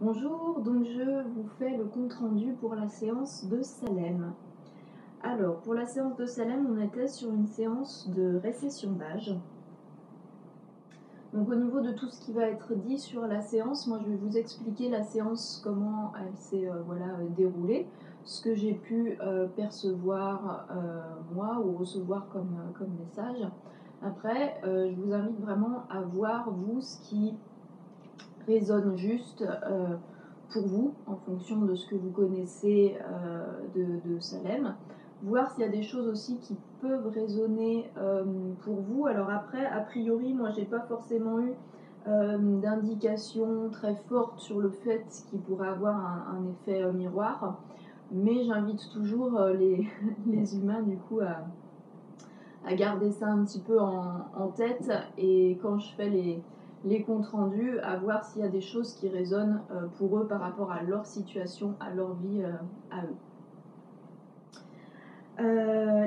Bonjour, donc je vous fais le compte-rendu pour la séance de Salem. Alors, pour la séance de Salem, on était sur une séance de récession d'âge. Donc au niveau de tout ce qui va être dit sur la séance, moi je vais vous expliquer la séance, comment elle s'est déroulée, ce que j'ai pu percevoir moi ou recevoir comme message. Après, je vous invite vraiment à voir, vous, ce qui résonne juste pour vous, en fonction de ce que vous connaissez de Salem. Voir s'il y a des choses aussi qui peuvent résonner pour vous. Alors après, a priori, moi, j'ai pas forcément eu d'indication très forte sur le fait qu'il pourrait avoir un effet miroir. Mais j'invite toujours les humains, du coup, à garder ça un petit peu en tête. Et quand je fais les comptes rendus, à voir s'il y a des choses qui résonnent pour eux par rapport à leur situation, à leur vie, à eux.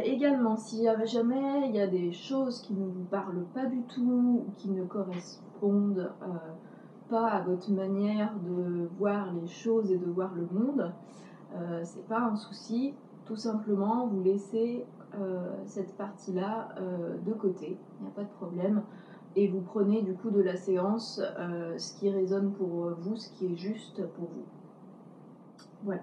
Également, s'il y avait jamais il y a des choses qui ne vous parlent pas du tout ou qui ne correspondent pas à votre manière de voir les choses et de voir le monde, c'est pas un souci. Tout simplement, vous laissez cette partie-là de côté, il n'y a pas de problème. Et vous prenez du coup de la séance ce qui résonne pour vous, ce qui est juste pour vous. Voilà.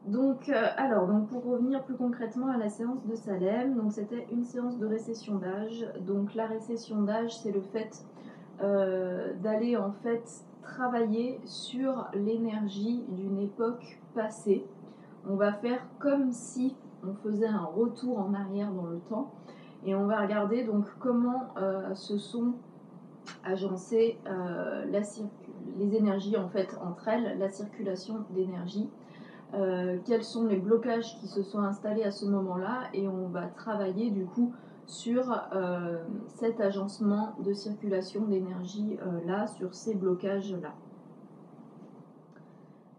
Donc, donc pour revenir plus concrètement à la séance de Salem, donc c'était une séance de récession d'âge. Donc la récession d'âge, c'est le fait d'aller en fait travailler sur l'énergie d'une époque passée. On va faire comme si on faisait un retour en arrière dans le temps et on va regarder donc comment se sont agencées les énergies en fait entre elles, la circulation d'énergie. Quels sont les blocages qui se sont installés à ce moment-là, et on va travailler du coup sur cet agencement de circulation d'énergie là, sur ces blocages là.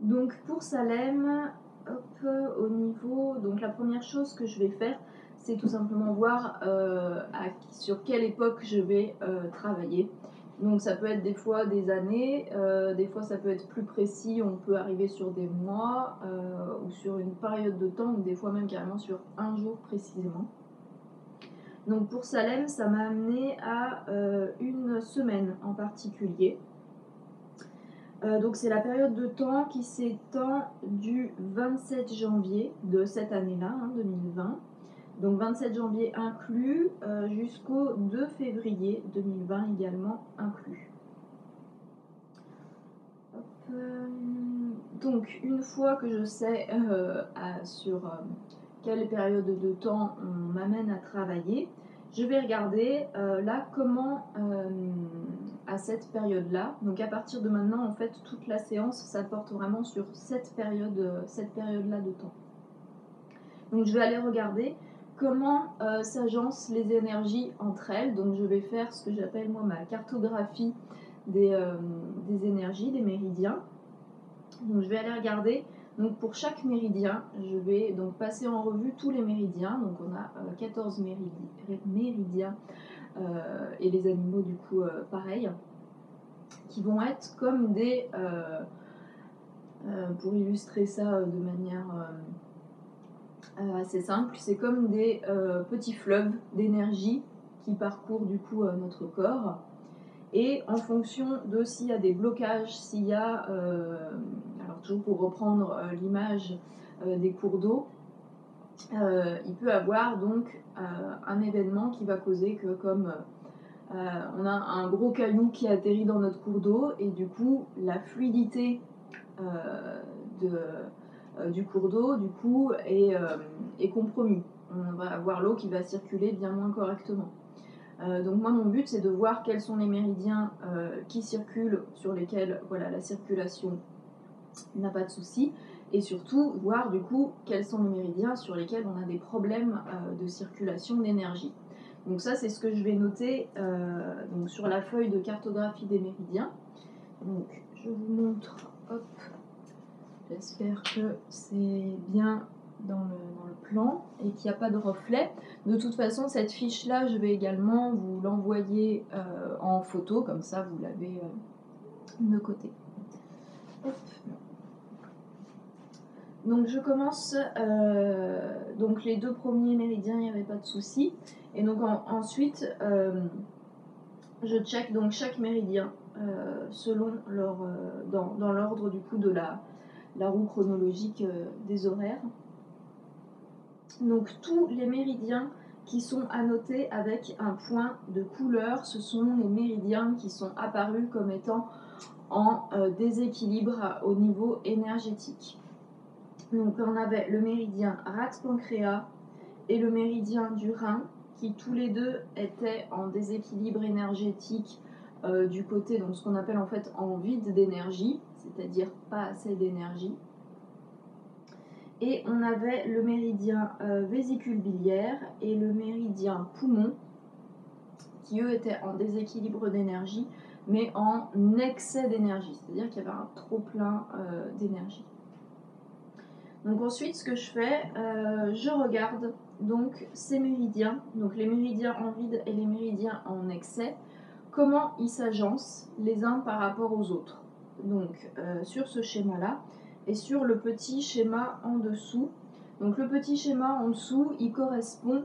Donc pour Salem, hop, au niveau, donc la première chose que je vais faire, c'est tout simplement voir sur quelle époque je vais travailler. Donc ça peut être des fois des années, des fois ça peut être plus précis, on peut arriver sur des mois ou sur une période de temps, ou des fois même carrément sur un jour précisément. Donc pour Salem, ça m'a amené à une semaine en particulier. Donc c'est la période de temps qui s'étend du 27 janvier de cette année-là, 2020, donc 27 janvier inclus, jusqu'au 2 février 2020 également inclus. Donc une fois que je sais sur quelle période de temps on m'amène à travailler, je vais regarder là comment à cette période-là, donc à partir de maintenant en fait toute la séance ça porte vraiment sur cette période-là de temps. Donc je vais aller regarder comment s'agencent les énergies entre elles. Donc je vais faire ce que j'appelle moi ma cartographie des énergies, des méridiens. Donc je vais aller regarder. Donc pour chaque méridien, je vais donc passer en revue tous les méridiens. Donc on a 14 méridiens et les animaux du coup pareil, qui vont être comme des... pour illustrer ça de manière assez simple, c'est comme des petits fleuves d'énergie qui parcourent du coup notre corps. Et en fonction de s'il y a des blocages, s'il y a, alors toujours pour reprendre l'image des cours d'eau, il peut avoir donc un événement qui va causer que comme on a un gros caillou qui atterrit dans notre cours d'eau, et du coup la fluidité du cours d'eau du coup est compromis. On va avoir l'eau qui va circuler bien moins correctement. Donc moi mon but c'est de voir quels sont les méridiens qui circulent, sur lesquels voilà, la circulation n'a pas de souci, et surtout voir du coup quels sont les méridiens sur lesquels on a des problèmes de circulation d'énergie. Donc ça c'est ce que je vais noter donc sur la feuille de cartographie des méridiens. Donc je vous montre, hop, j'espère que c'est bien dans le plan et qu'il n'y a pas de reflet. De toute façon, cette fiche-là, je vais également vous l'envoyer en photo, comme ça vous l'avez de côté. Hop. Donc je commence, donc les 2 premiers méridiens, il n'y avait pas de souci. Et donc ensuite, je check donc chaque méridien selon leur, dans l'ordre du coup de la roue chronologique des horaires. Donc tous les méridiens qui sont annotés avec un point de couleur, ce sont les méridiens qui sont apparus comme étant en déséquilibre au niveau énergétique. Donc on avait le méridien rate-pancréas et le méridien du rein qui tous les deux étaient en déséquilibre énergétique du côté, donc ce qu'on appelle en fait en vide d'énergie, c'est-à-dire pas assez d'énergie. Et on avait le méridien vésicule biliaire et le méridien poumon qui eux étaient en déséquilibre d'énergie mais en excès d'énergie, c'est-à-dire qu'il y avait un trop plein d'énergie. Donc ensuite, ce que je fais, je regarde donc ces méridiens, donc les méridiens en vide et les méridiens en excès, comment ils s'agencent les uns par rapport aux autres. Donc sur ce schéma-là et sur le petit schéma en dessous. Donc le petit schéma en dessous, il correspond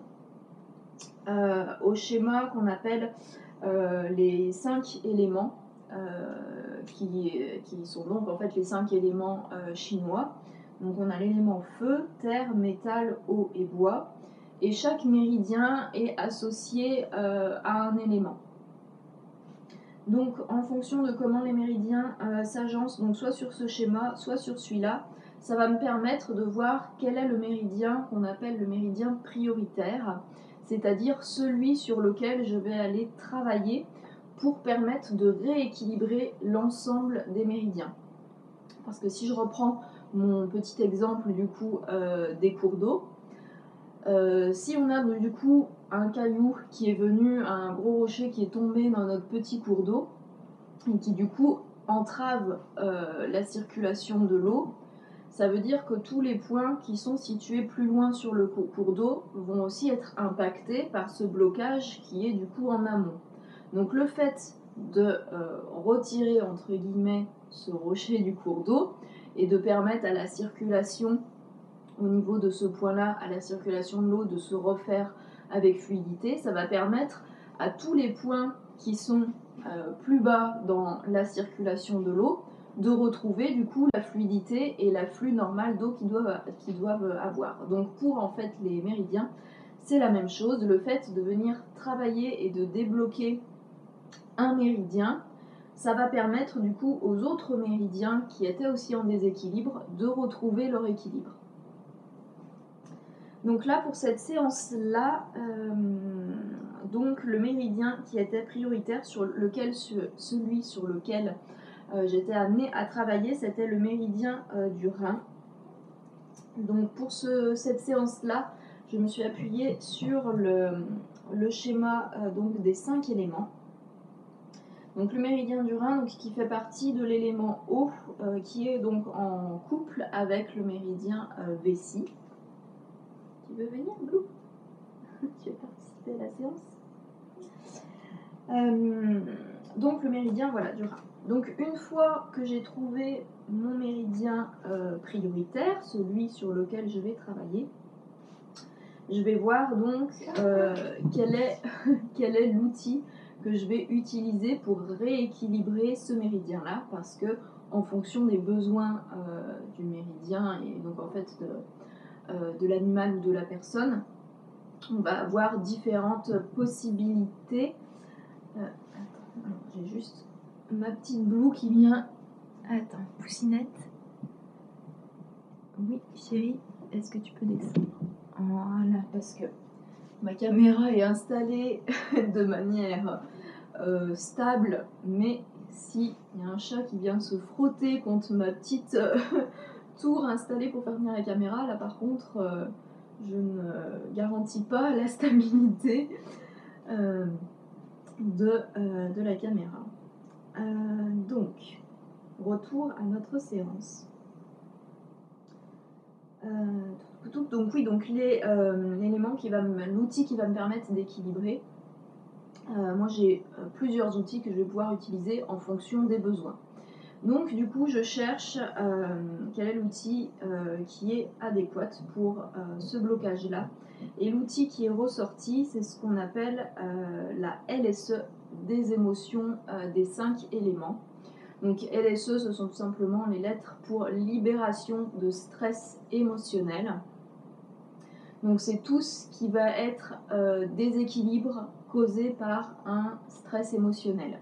au schéma qu'on appelle les 5 éléments, qui sont donc en fait les 5 éléments chinois. Donc on a l'élément feu, terre, métal, eau et bois. Et chaque méridien est associé à un élément. Donc en fonction de comment les méridiens s'agencent, donc soit sur ce schéma, soit sur celui-là, ça va me permettre de voir quel est le méridien qu'on appelle le méridien prioritaire, c'est-à-dire celui sur lequel je vais aller travailler pour permettre de rééquilibrer l'ensemble des méridiens. Parce que si je reprends mon petit exemple du coup des cours d'eau, si on a du coup un caillou qui est venu, un gros rocher qui est tombé dans notre petit cours d'eau et qui du coup entrave la circulation de l'eau, ça veut dire que tous les points qui sont situés plus loin sur le cours d'eau vont aussi être impactés par ce blocage qui est du coup en amont. Donc le fait de retirer entre guillemets ce rocher du cours d'eau et de permettre à la circulation au niveau de ce point-là, à la circulation de l'eau de se refaire avec fluidité, ça va permettre à tous les points qui sont plus bas dans la circulation de l'eau de retrouver du coup la fluidité et l'afflux normal d'eau qu'ils doivent avoir. Donc pour en fait les méridiens, c'est la même chose, le fait de venir travailler et de débloquer un méridien, ça va permettre du coup aux autres méridiens qui étaient aussi en déséquilibre de retrouver leur équilibre. Donc là, pour cette séance-là, donc le méridien qui était prioritaire, celui sur lequel j'étais amenée à travailler, c'était le méridien du rein. Donc pour cette séance-là, je me suis appuyée sur le schéma donc des 5 éléments. Donc le méridien du rein, donc, qui fait partie de l'élément eau, qui est donc en couple avec le méridien vessie. Tu veux venir, Blue? Tu veux participer à la séance? Donc le méridien, voilà, du rein. Donc une fois que j'ai trouvé mon méridien prioritaire, celui sur lequel je vais travailler, je vais voir donc quel est l'outil que je vais utiliser pour rééquilibrer ce méridien-là, parce que en fonction des besoins du méridien et donc en fait de l'animal ou de la personne, on va avoir différentes possibilités. Attends, j'ai juste ma petite Blue qui vient. Attends, Poussinette. Oui, chérie, est-ce que tu peux descendre? Voilà, parce que ma caméra est installée de manière stable, mais si il y a un chat qui vient se frotter contre ma petite tour installée pour faire venir la caméra, là par contre je ne garantis pas la stabilité de la caméra. Donc, retour à notre séance. Donc oui, donc l'élément l'outil qui va me permettre d'équilibrer. Moi j'ai plusieurs outils que je vais pouvoir utiliser en fonction des besoins. Donc du coup je cherche quel est l'outil qui est adéquat pour ce blocage là, et l'outil qui est ressorti c'est ce qu'on appelle la LSE des émotions des 5 éléments. Donc LSE ce sont tout simplement les lettres pour libération de stress émotionnel. Donc c'est tout ce qui va être déséquilibre causé par un stress émotionnel.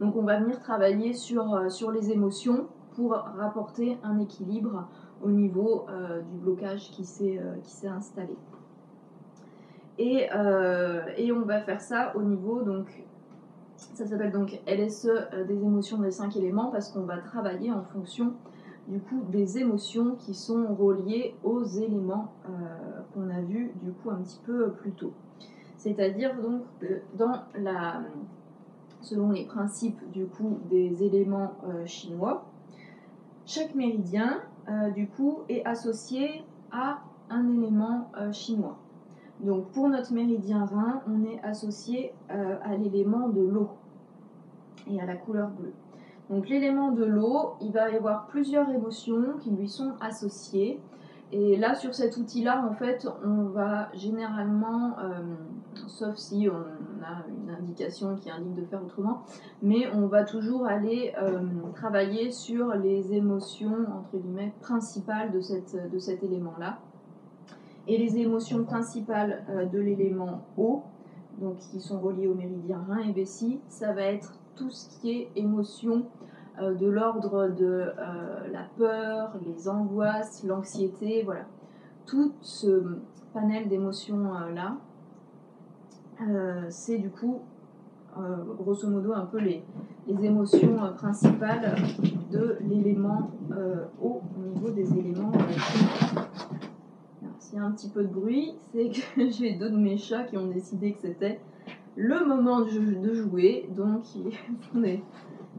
Donc on va venir travailler sur les émotions pour rapporter un équilibre au niveau du blocage qui s'est installé. Et on va faire ça au niveau, donc ça s'appelle donc LSE des émotions des 5 éléments, parce qu'on va travailler en fonction du coup des émotions qui sont reliées aux éléments qu'on a vus du coup un petit peu plus tôt. C'est-à-dire donc selon les principes du coup des éléments chinois, chaque méridien du coup est associé à un élément chinois. Donc pour notre méridien rein, on est associé à l'élément de l'eau et à la couleur bleue. Donc l'élément de l'eau, il va y avoir plusieurs émotions qui lui sont associées. Et là, sur cet outil-là, en fait, on va généralement, sauf si on a une indication qui indique de faire autrement, mais on va toujours aller travailler sur les émotions, entre guillemets, principales de cet élément-là. Et les émotions principales de l'élément eau, donc qui sont reliées au méridien rein et vessie, ça va être tout ce qui est émotion de l'ordre de la peur, les angoisses, l'anxiété, voilà. Tout ce panel d'émotions là, c'est du coup grosso modo un peu les émotions principales de l'élément eau au niveau des éléments chimiques. S'il y a un petit peu de bruit, c'est que j'ai deux de mes chats qui ont décidé que c'était le moment de jouer, donc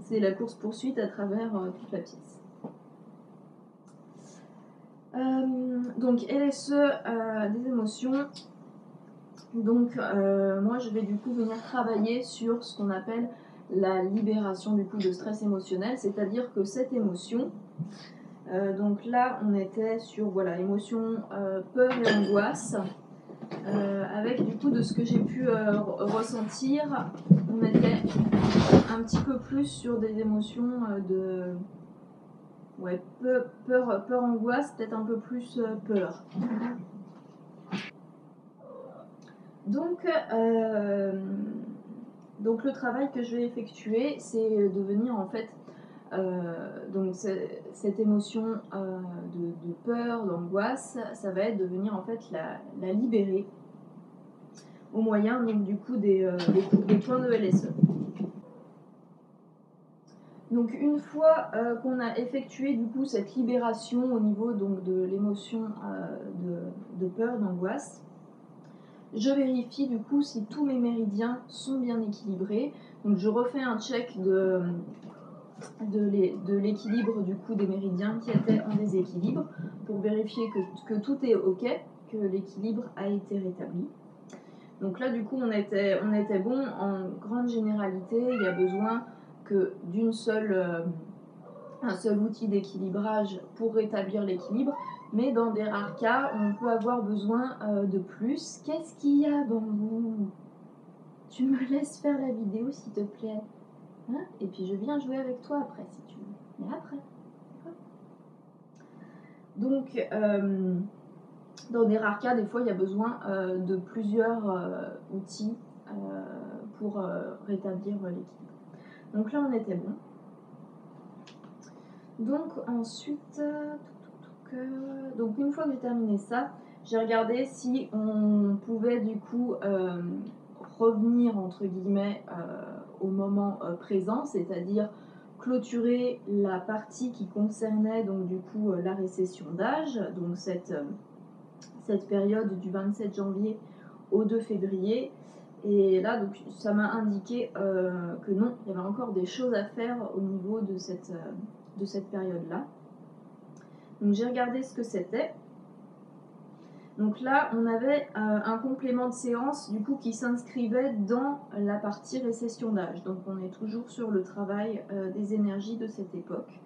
c'est la course-poursuite à travers toute la pièce. Donc LSE des émotions. Donc moi je vais du coup venir travailler sur ce qu'on appelle la libération du coup de stress émotionnel, c'est-à-dire que cette émotion, donc là on était sur voilà, émotion peur et angoisse, avec du coup de ce que j'ai pu ressentir, on était un petit peu plus sur des émotions de ouais, peur, angoisse, peut-être un peu plus peur. Donc le travail que je vais effectuer, c'est de venir en fait donc cette émotion de peur, d'angoisse, ça va être de venir en fait la libérer au moyen donc du coup des points de LSE. Donc une fois qu'on a effectué du coup cette libération au niveau donc de l'émotion de peur, d'angoisse, je vérifie du coup si tous mes méridiens sont bien équilibrés. Donc je refais un check de l'équilibre du coup des méridiens qui étaient en déséquilibre pour vérifier que tout est ok, que l'équilibre a été rétabli. Donc là du coup on était bon. En grande généralité, il y a besoin que d'un seul outil d'équilibrage pour rétablir l'équilibre, mais dans des rares cas on peut avoir besoin de plus. Qu'est-ce qu'il y a, Bambou? Tu me laisses faire la vidéo s'il te plaît, hein? Et puis je viens jouer avec toi après si tu veux, mais après. Donc dans des rares cas, des fois il y a besoin de plusieurs outils pour rétablir l'équilibre. Donc là on était bon. Donc ensuite, donc une fois que j'ai terminé ça, j'ai regardé si on pouvait du coup revenir entre guillemets au moment présent, c'est-à-dire clôturer la partie qui concernait donc du coup la récession d'âge, donc cette période du 27 janvier au 2 février. Et là, donc, ça m'a indiqué que non, il y avait encore des choses à faire au niveau de cette période-là. Donc j'ai regardé ce que c'était. Donc là, on avait un complément de séance du coup qui s'inscrivait dans la partie récession d'âge. Donc on est toujours sur le travail des énergies de cette époque.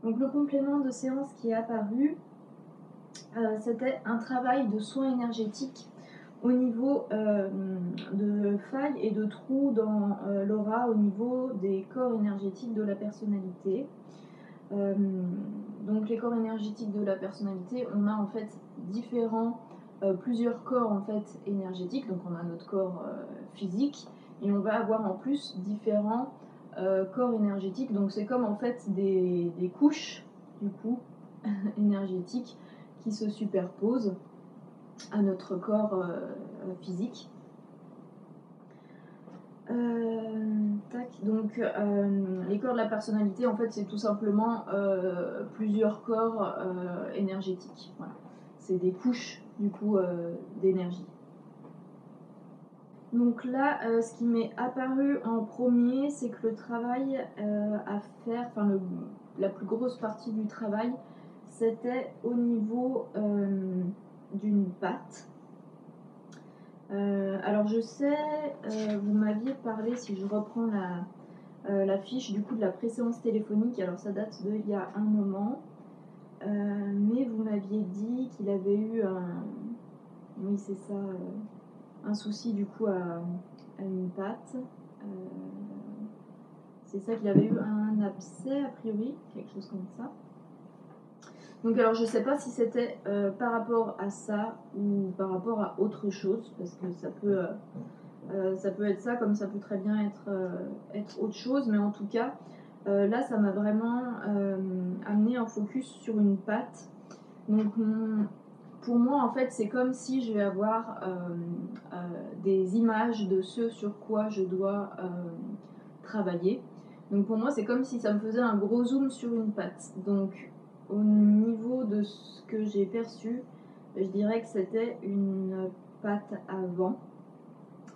Donc le complément de séance qui est apparu, c'était un travail de soins énergétiques au niveau de failles et de trous dans l'aura, au niveau des corps énergétiques de la personnalité. Donc les corps énergétiques de la personnalité, on a en fait plusieurs corps en fait énergétiques. Donc on a notre corps physique et on va avoir en plus différents corps énergétiques. Donc c'est comme en fait des couches du coup énergétiques qui se superposent à notre corps physique. Donc les corps de la personnalité, en fait, c'est tout simplement plusieurs corps énergétiques. Voilà. C'est des couches du coup d'énergie. Donc là, ce qui m'est apparu en premier, c'est que le travail à faire, enfin la plus grosse partie du travail, c'était au niveau d'une patte. Alors je sais, vous m'aviez parlé, si je reprends la fiche du coup de la préséance téléphonique, alors ça date d'il y a un moment, mais vous m'aviez dit qu'il avait eu oui c'est ça, un souci du coup à une patte. C'est ça, qu'il avait eu un abcès a priori, quelque chose comme ça. Donc alors je sais pas si c'était par rapport à ça ou par rapport à autre chose, parce que ça peut être ça, comme ça peut très bien être autre chose, mais en tout cas, là, ça m'a vraiment amené un focus sur une patte. Donc, pour moi, en fait, c'est comme si je vais avoir des images de ce sur quoi je dois travailler. Donc, pour moi, c'est comme si ça me faisait un gros zoom sur une patte. Donc, au niveau de ce que j'ai perçu, je dirais que c'était une patte avant.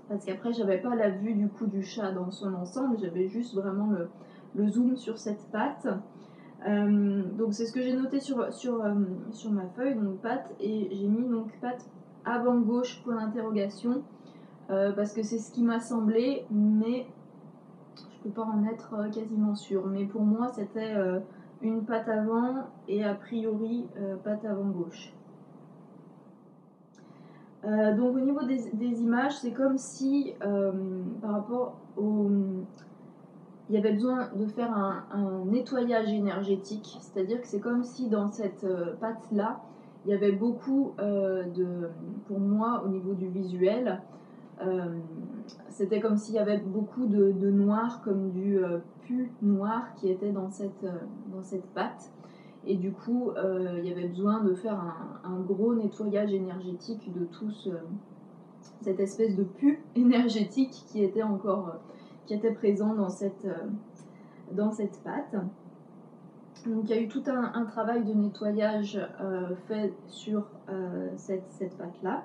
Parce qu'après, j'avais pas la vue du coup du chat dans son ensemble, j'avais juste vraiment le zoom sur cette patte. Donc c'est ce que j'ai noté sur ma feuille, donc patte, et j'ai mis donc patte avant gauche point d'interrogation, parce que c'est ce qui m'a semblé, mais je peux pas en être quasiment sûre. Mais pour moi, c'était une patte avant et a priori patte avant gauche. Donc au niveau des images, c'est comme si par rapport au... Il y avait besoin de faire un nettoyage énergétique, c'est-à-dire que c'est comme si dans cette pâte-là, il y avait beaucoup pour moi au niveau du visuel, c'était comme s'il y avait beaucoup de noir, comme du pu noir qui était dans cette pâte. Et du coup, il y avait besoin de faire un gros nettoyage énergétique de tout cette espèce de pu énergétique qui était présent dans cette pâte. Donc il y a eu tout un travail de nettoyage fait sur cette pâte-là.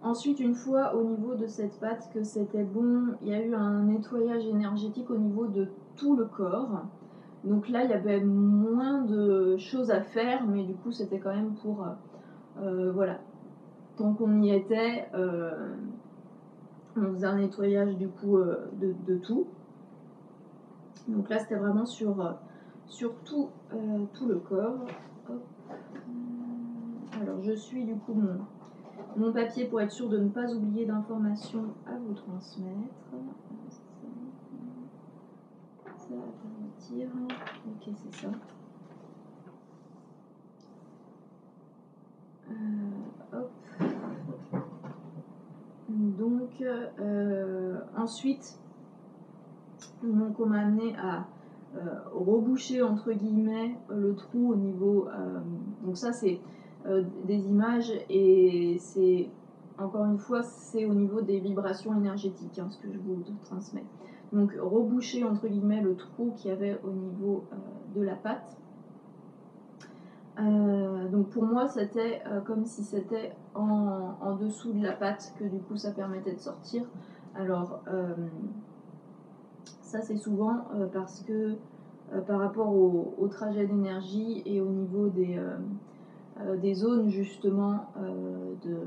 Ensuite, une fois au niveau de cette pâte que c'était bon, il y a eu un nettoyage énergétique au niveau de tout le corps. Donc là, il y avait moins de choses à faire, mais du coup, c'était quand même pour... voilà. Tant qu'on y était, on faisait un nettoyage du coup de tout. Donc là, c'était vraiment sur tout le corps. Hop. Alors, je suis du coup mon papier pour être sûr de ne pas oublier d'informations à vous transmettre. Ça, à partir. Ok, c'est ça. Hop. Donc, ensuite, donc on m'a amené à reboucher entre guillemets le trou au niveau. Donc ça, c'est des images et c'est encore une fois, c'est au niveau des vibrations énergétiques, ce que je vous transmets. Donc reboucher entre guillemets le trou qu'il y avait au niveau de la pâte. Donc pour moi, c'était comme si c'était en dessous de la pâte que du coup ça permettait de sortir. Alors ça c'est souvent parce que par rapport au trajet d'énergie et au niveau des zones justement de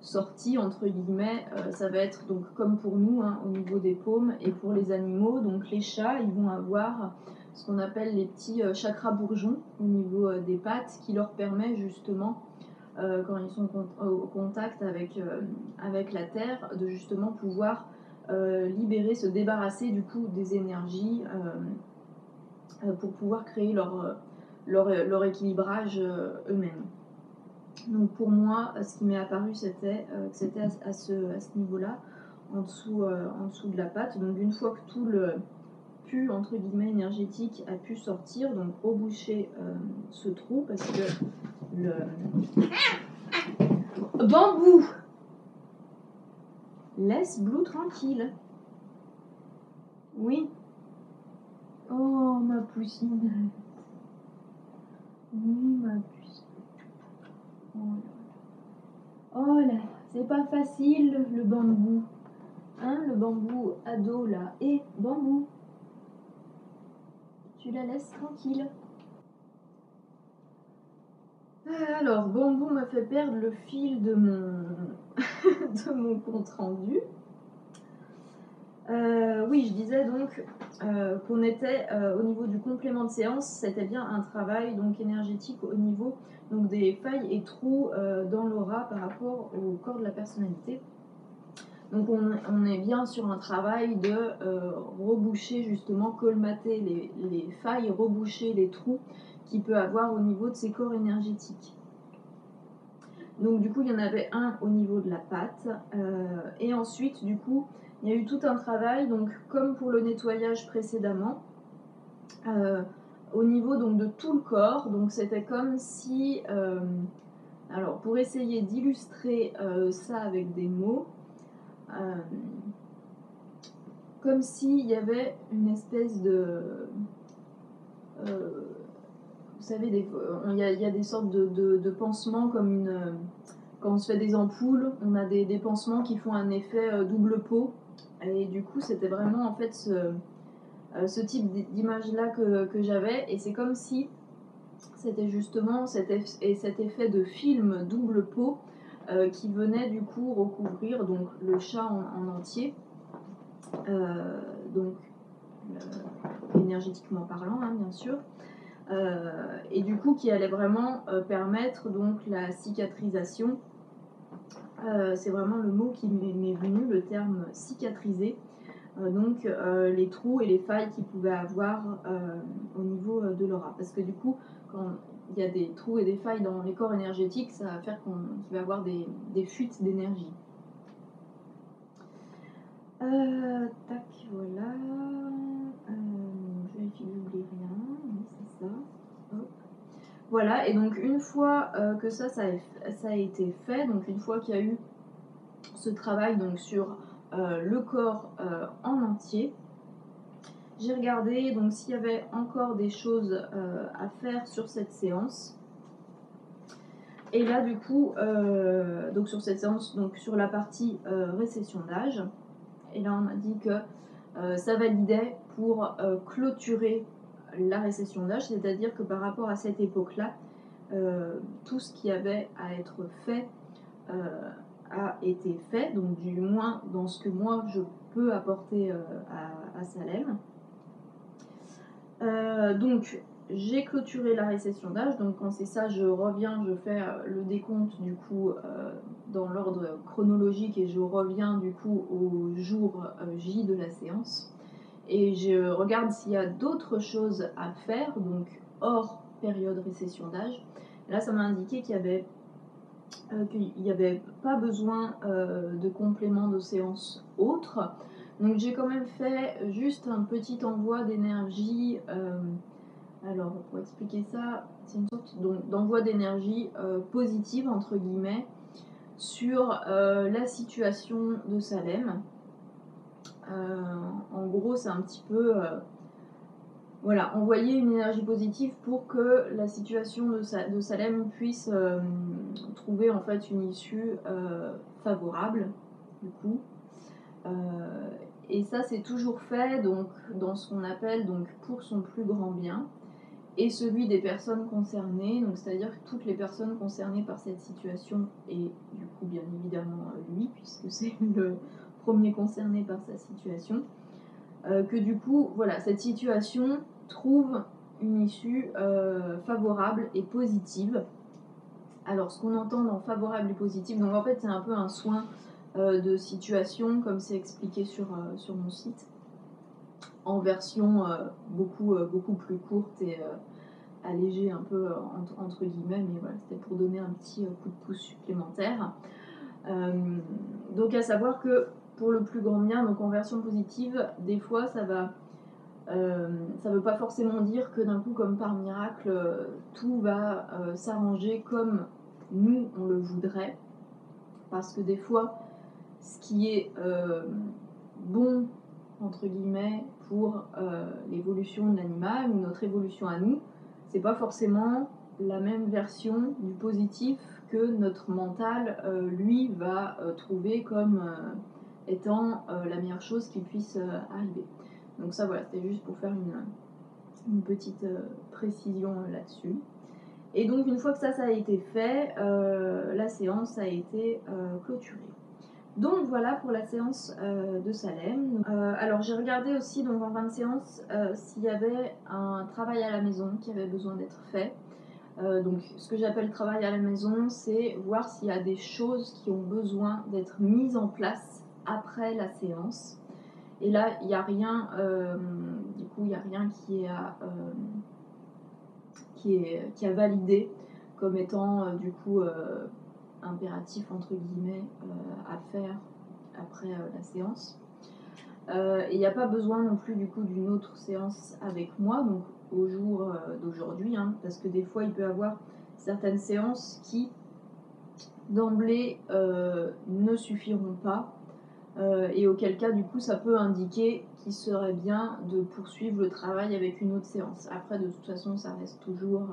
sortie entre guillemets, ça va être donc comme pour nous hein, au niveau des paumes et pour les animaux, donc les chats ils vont avoir ce qu'on appelle les petits chakras bourgeons au niveau des pattes qui leur permet justement quand ils sont au contact avec la terre de justement pouvoir libérer, se débarrasser du coup des énergies pour pouvoir créer leur équilibrage eux-mêmes. Donc pour moi, ce qui m'est apparu, c'était que c'était à ce niveau-là, en dessous de la patte. Donc une fois que tout le pu, entre guillemets, énergétique a pu sortir, donc reboucher ce trou, parce que le bambou, laisse Blue tranquille. Oui. Oh, ma poussine. Oui, ma puce. Oh là, c'est pas facile le bambou. Hein, le bambou ado là. Et bambou, tu la laisses tranquille. Alors, bambou m'a fait perdre le fil de mon, de mon compte rendu. Oui, je disais donc qu'on était au niveau du complément de séance, c'était bien un travail donc énergétique au niveau donc des failles et trous dans l'aura par rapport au corps de la personnalité. Donc on est bien sur un travail de reboucher justement, colmater les failles, reboucher les trous qu'il peut avoir au niveau de ses corps énergétiques. Donc du coup il y en avait un au niveau de la patte et ensuite du coup il y a eu tout un travail, donc comme pour le nettoyage précédemment, au niveau donc de tout le corps. Donc c'était comme si, alors pour essayer d'illustrer ça avec des mots, comme s'il y avait une espèce de, vous savez, il y a des sortes de pansements comme une, quand on se fait des ampoules, on a des pansements qui font un effet double pot. Et du coup, c'était vraiment en fait ce type d'image-là que j'avais. Et c'est comme si c'était justement cet effet de film double pot qui venait du coup recouvrir donc, le chat en entier. Donc, énergétiquement parlant, hein, bien sûr. Et du coup, qui allait vraiment permettre donc la cicatrisation. C'est vraiment le mot qui m'est venu, le terme cicatriser. Donc les trous et les failles qu'il pouvait avoir au niveau de l'aura. Parce que du coup, quand il y a des trous et des failles dans les corps énergétiques, ça va faire qu'il va y avoir des fuites d'énergie. Tac, voilà. Je vérifie que j'oublie rien. Oui, c'est ça. Hop. Voilà, et donc une fois que ça a été fait, donc une fois qu'il y a eu ce travail donc sur le corps en entier, j'ai regardé donc s'il y avait encore des choses à faire sur cette séance. Et là du coup, donc sur cette séance, donc sur la partie récession d'âge, et là on m'a dit que ça validait pour clôturer la récession d'âge, c'est-à-dire que par rapport à cette époque-là, tout ce qui avait à être fait a été fait, donc du moins dans ce que moi je peux apporter à Salem. Donc j'ai clôturé la récession d'âge, donc quand c'est ça je reviens, je fais le décompte du coup dans l'ordre chronologique et je reviens du coup au jour J de la séance et je regarde s'il y a d'autres choses à faire, donc hors période récession d'âge. Là ça m'a indiqué qu'il n'y avait pas besoin de complément de séance autre. Donc j'ai quand même fait juste un petit envoi d'énergie. Alors pour expliquer ça, c'est une sorte d'envoi d'énergie positive entre guillemets sur la situation de Salem. En gros c'est un petit peu voilà, envoyer une énergie positive pour que la situation de Salem puisse trouver en fait une issue favorable du coup. Et ça c'est toujours fait donc dans ce qu'on appelle donc pour son plus grand bien. et celui des personnes concernées, donc c'est-à-dire toutes les personnes concernées par cette situation, et du coup bien évidemment lui, puisque c'est le premier concerné par sa situation, que du coup, voilà, cette situation trouve une issue favorable et positive. Alors, ce qu'on entend dans favorable et positive, donc en fait, c'est un peu un soin de situation, comme c'est expliqué sur mon site, en version beaucoup plus courte et allégée un peu entre guillemets, mais voilà, c'était pour donner un petit coup de pouce supplémentaire. Donc, à savoir que pour le plus grand bien, donc en version positive, des fois, ça veut pas forcément dire que d'un coup, comme par miracle, tout va s'arranger comme nous on le voudrait, parce que des fois ce qui est bon entre guillemets pour l'évolution de l'animal ou notre évolution à nous, c'est pas forcément la même version du positif que notre mental lui va trouver comme étant la meilleure chose qui puisse arriver. Donc ça voilà, c'était juste pour faire une petite précision là-dessus. Et donc une fois que ça a été fait, la séance a été clôturée. Donc voilà pour la séance de Salem. Alors j'ai regardé aussi donc en fin de séance s'il y avait un travail à la maison qui avait besoin d'être fait. Donc ce que j'appelle travail à la maison, c'est voir s'il y a des choses qui ont besoin d'être mises en place après la séance. Et là, il n'y a rien, du coup, il n'y a rien qui a validé comme étant du coup impératif entre guillemets à faire après la séance. Et il n'y a pas besoin non plus du coup d'une autre séance avec moi, donc au jour d'aujourd'hui, hein, parce que des fois il peut y avoir certaines séances qui d'emblée ne suffiront pas. Et auquel cas, du coup, ça peut indiquer qu'il serait bien de poursuivre le travail avec une autre séance. Après, de toute façon, ça reste toujours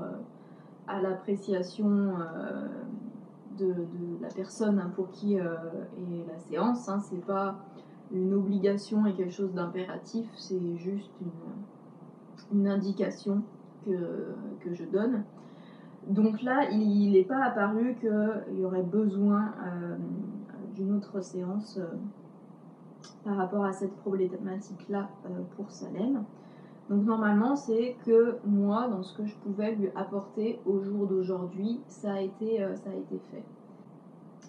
à l'appréciation de la personne pour qui est la séance. Hein. C'est pas une obligation et quelque chose d'impératif, c'est juste une indication que je donne. Donc là, il n'est pas apparu qu'il y aurait besoin d'une autre séance par rapport à cette problématique-là pour Salem. Donc normalement, c'est que moi, dans ce que je pouvais lui apporter au jour d'aujourd'hui, ça a été fait.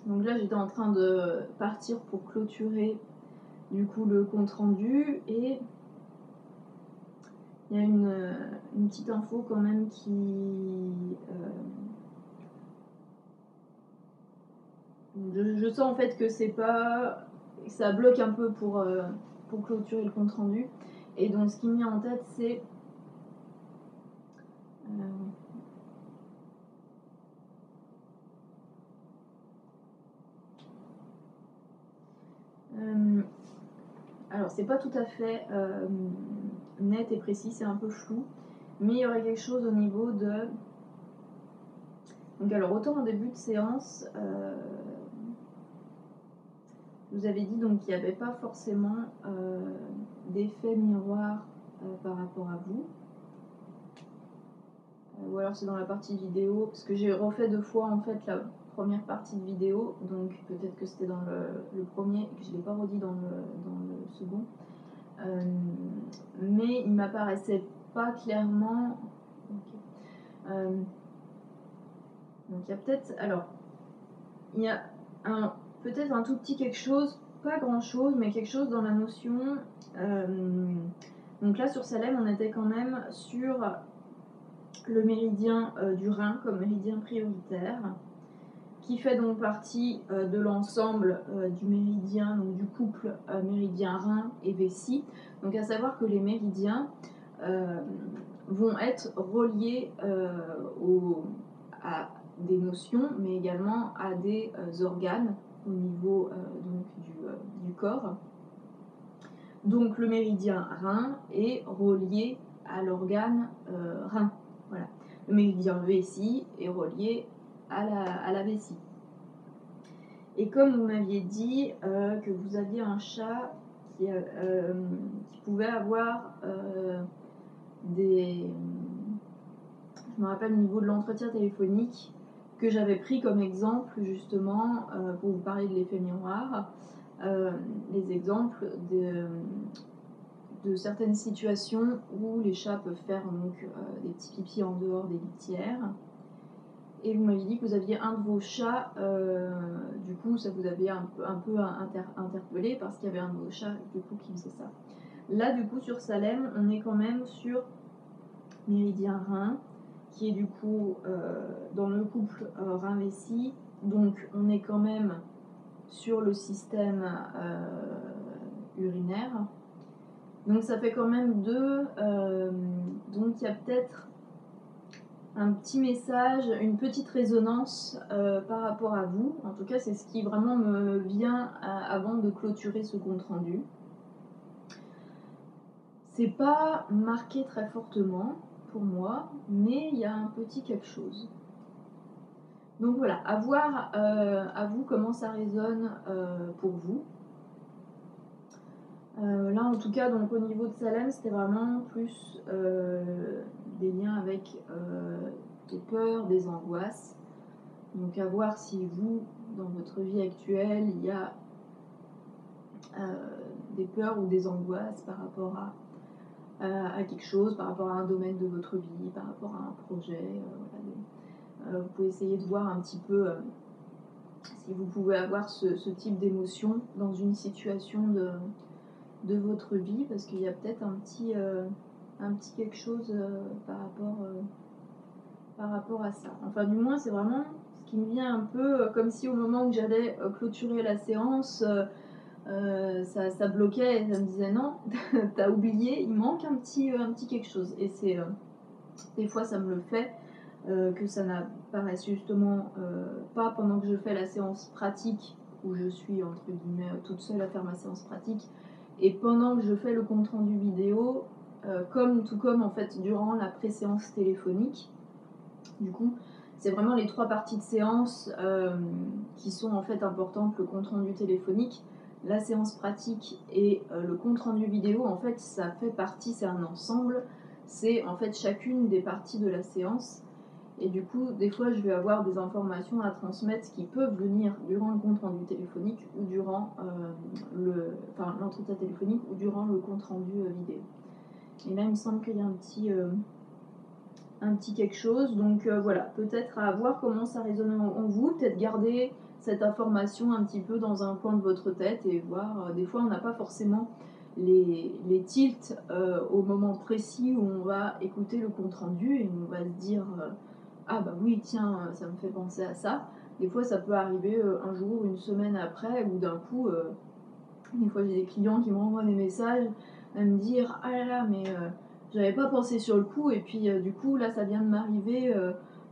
Donc là, j'étais en train de partir pour clôturer du coup le compte rendu, et il y a une petite info quand même qui... je sens en fait que c'est pas... ça bloque un peu pour clôturer le compte rendu. Et donc ce qui me vient en tête, c'est... alors c'est pas tout à fait net et précis, c'est un peu flou, mais il y aurait quelque chose au niveau de... Donc alors autant en début de séance, vous avez dit donc qu'il n'y avait pas forcément d'effet miroir par rapport à vous. Ou alors c'est dans la partie vidéo, parce que j'ai refait 2 fois en fait la première partie de vidéo, donc peut-être que c'était dans le premier et que je ne l'ai pas redit dans le second. Mais il m'apparaissait pas clairement. Okay. Donc il y a peut-être, alors il y a peut-être un tout petit quelque chose, pas grand chose, mais quelque chose dans la notion. Donc là sur Salem, on était quand même sur le méridien du Rhin comme méridien prioritaire, qui fait donc partie de l'ensemble du méridien, donc du couple méridien Rhin et vessie. Donc à savoir que les méridiens vont être reliés à des notions, mais également à des organes au niveau donc du corps. Donc le méridien Rhin est relié à l'organe Rhin. Voilà. Le méridien vessie est relié à la vessie. Et comme vous m'aviez dit que vous aviez un chat qui pouvait avoir des je me rappelle au niveau de l'entretien téléphonique, que j'avais pris comme exemple justement pour vous parler de l'effet miroir, les exemples de certaines situations où les chats peuvent faire donc des petits pipis en dehors des litières. Et vous m'aviez dit que vous aviez un de vos chats, du coup ça vous avait un peu interpellé parce qu'il y avait un de vos chats du coup qui faisait ça. Là du coup sur Salem, on est quand même sur Méridien Rhin, qui est du coup dans le couple Rhin-Vessie, donc on est quand même sur le système urinaire. Donc ça fait quand même deux, donc il y a peut-être un petit message, une petite résonance par rapport à vous. En tout cas, c'est ce qui vraiment me vient avant de clôturer ce compte rendu. C'est pas marqué très fortement pour moi, mais il y a un petit quelque chose. Donc voilà, à voir à vous comment ça résonne pour vous. Là en tout cas, donc au niveau de Salem, c'était vraiment plus des liens avec des peurs, des angoisses. Donc à voir si vous, dans votre vie actuelle, il y a des peurs ou des angoisses par rapport à quelque chose, par rapport à un domaine de votre vie, par rapport à un projet. Voilà, vous pouvez essayer de voir un petit peu si vous pouvez avoir ce type d'émotion dans une situation de votre vie, parce qu'il y a peut-être un petit quelque chose par rapport à ça. Enfin, du moins, c'est vraiment ce qui me vient un peu comme si au moment où j'allais clôturer la séance, ça bloquait et ça me disait non, t'as oublié, il manque un petit quelque chose. Et c'est des fois, ça me le fait. Que ça n'apparaisse justement pas pendant que je fais la séance pratique où je suis entre guillemets toute seule à faire ma séance pratique, et pendant que je fais le compte rendu vidéo, tout comme en fait durant la pré-séance téléphonique. Du coup, c'est vraiment les trois parties de séance qui sont en fait importantes, le compte rendu téléphonique, la séance pratique et le compte rendu vidéo. En fait, ça fait partie, c'est un ensemble, c'est en fait chacune des parties de la séance. Et du coup, des fois, je vais avoir des informations à transmettre qui peuvent venir durant le compte rendu téléphonique ou durant l'entretien téléphonique ou durant le compte rendu vidéo. Et là, il me semble qu'il y a un petit quelque chose. Donc voilà, peut-être à voir comment ça résonne en vous. Peut-être garder cette information un petit peu dans un coin de votre tête et voir. Des fois, on n'a pas forcément les tilts au moment précis où on va écouter le compte rendu et on va se dire ah bah oui, tiens, ça me fait penser à ça. Des fois, ça peut arriver un jour, une semaine après, ou d'un coup, des fois j'ai des clients qui m'envoient des messages à me dire ah là là, mais j'avais pas pensé sur le coup, et puis du coup, là, ça vient de m'arriver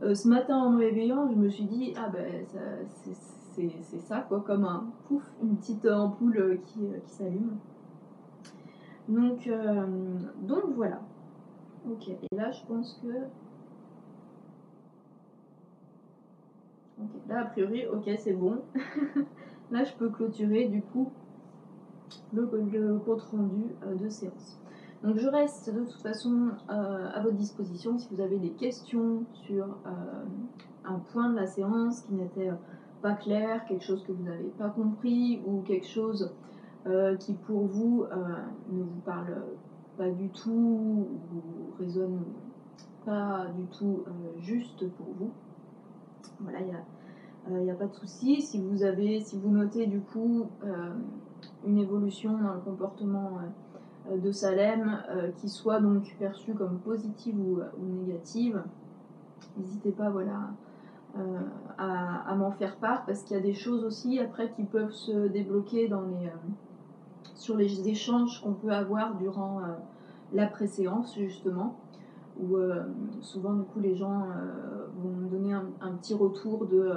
ce matin en me réveillant, je me suis dit ah bah c'est ça, quoi, comme un pouf, une petite ampoule qui s'allume. Donc voilà. Ok, et là, je pense que. Okay. Là, a priori, ok, c'est bon. Là, je peux clôturer du coup le compte rendu de séance. Donc, je reste de toute façon à votre disposition si vous avez des questions sur un point de la séance qui n'était pas clair, quelque chose que vous n'avez pas compris ou quelque chose qui pour vous ne vous parle pas du tout ou résonne pas du tout juste pour vous. Voilà, il n'y a pas de souci. Si vous notez du coup une évolution dans le comportement de Salem qui soit donc perçue comme positive ou négative, n'hésitez pas à m'en faire part, parce qu'il y a des choses aussi après qui peuvent se débloquer sur les échanges qu'on peut avoir durant la préséance justement, où souvent du coup les gens vont me donner un petit retour de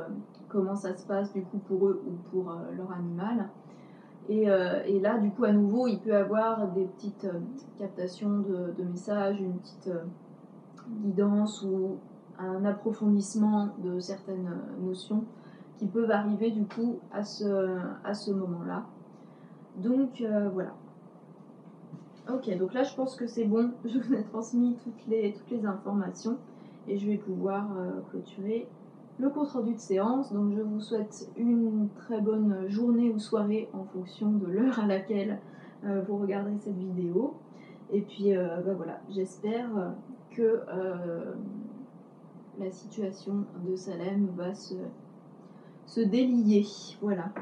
comment ça se passe du coup pour eux ou pour leur animal. Et là du coup à nouveau il peut y avoir des petites captations de messages, une petite guidance ou un approfondissement de certaines notions qui peuvent arriver du coup à ce moment-là. Donc voilà. Ok, donc là je pense que c'est bon, je vous ai transmis toutes les informations. et je vais pouvoir clôturer le compte-rendu de séance. Donc je vous souhaite une très bonne journée ou soirée en fonction de l'heure à laquelle vous regarderez cette vidéo. Et puis voilà, j'espère que la situation de Salem va se délier. Voilà.